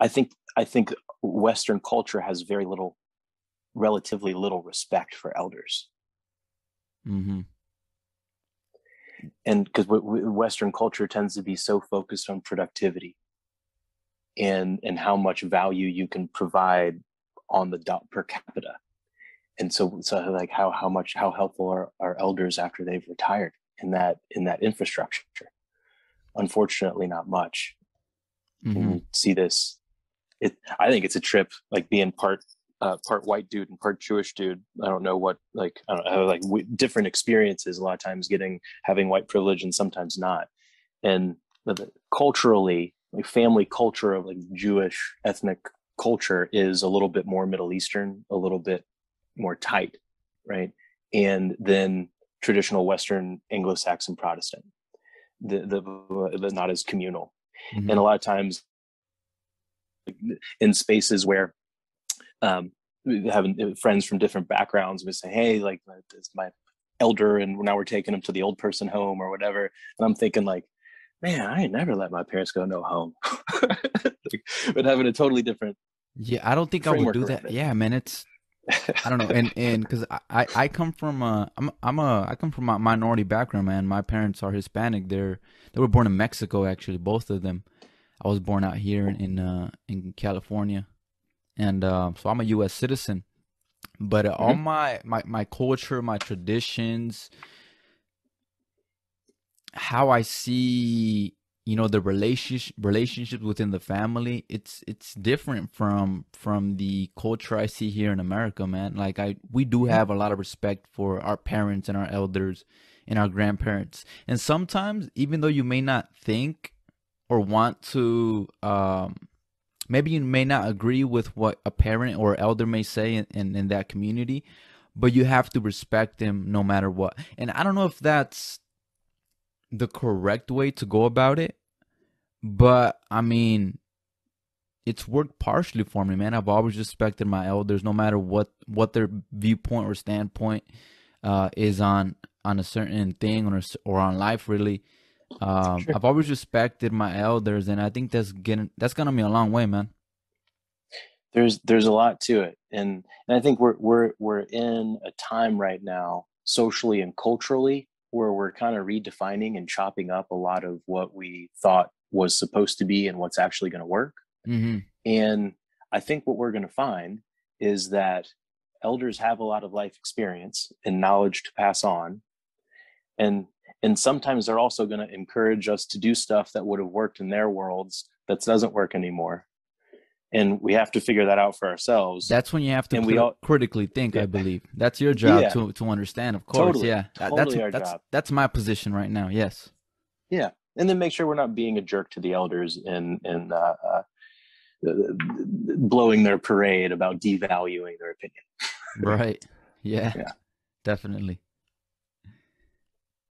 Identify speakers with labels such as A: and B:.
A: I think Western culture has relatively little respect for elders.
B: Mm-hmm.
A: And because Western culture tends to be so focused on productivity and how much value you can provide on the dot per capita. And so like how helpful are elders after they've retired in that infrastructure? Unfortunately, not much. And
B: Mm-hmm.
A: you see this. I think it's a trip, like being part white dude and part Jewish dude. I don't know what, like, I don't know, like different experiences a lot of times having white privilege and sometimes not. And culturally, like family culture of like Jewish ethnic culture is a little bit more Middle Eastern, a little bit more tight, right? And then traditional Western Anglo-Saxon Protestant, the not as communal. And
B: Mm-hmm.
A: a lot of times in spaces where having friends from different backgrounds would say, hey, like, this is my elder and now we're taking him to the old person home or whatever. And I'm thinking like, man, I ain't never let my parents go no home. Like, but having a totally different
B: Yeah, I don't think I would
A: framework
B: do
A: around
B: that.
A: it.
B: Yeah, man, it's I don't know, and because I come from I come from a minority background, man. My parents are Hispanic. They were born in Mexico, actually, both of them. I was born out here in California, and so I'm a U.S. citizen. But all
A: Mm-hmm.
B: my culture, my traditions, how I see, the relationships within the family, it's different from the culture I see here in America, man. Like we do
A: Mm-hmm.
B: have a lot of respect for our parents and our elders and our grandparents. And sometimes, even though you may not think or want to, maybe you may not agree with what a parent or elder may say in that community, but you have to respect them no matter what. And I don't know if that's the correct way to go about it, but I mean, it's worked partially for me, man. I've always respected my elders, no matter what their viewpoint or standpoint is on a certain thing or on life, really.
A: Sure.
B: I've always respected my elders, and I think that's gonna be a long way, man.
A: There's a lot to it, and I think we're in a time right now, socially and culturally, where we're kind of redefining and chopping up a lot of what we thought was supposed to be and what's actually going to work.
B: Hmm.
A: And I think what we're going to find is that elders have a lot of life experience and knowledge to pass on, and and sometimes they're also going to encourage us to do stuff that would have worked in their worlds that doesn't work anymore, and we have to figure that out for ourselves.
B: That's when you have to
A: And we all,
B: critically think, I
A: yeah,
B: believe. That's your job
A: yeah,
B: to understand, of course.
A: totally,
B: Yeah, that's
A: totally our
B: that's
A: job.
B: that's my position right now. Yes.
A: Yeah, and then make sure we're not being a jerk to the elders and blowing their parade about devaluing their opinion.
B: Right. Yeah,
A: Yeah.
B: definitely.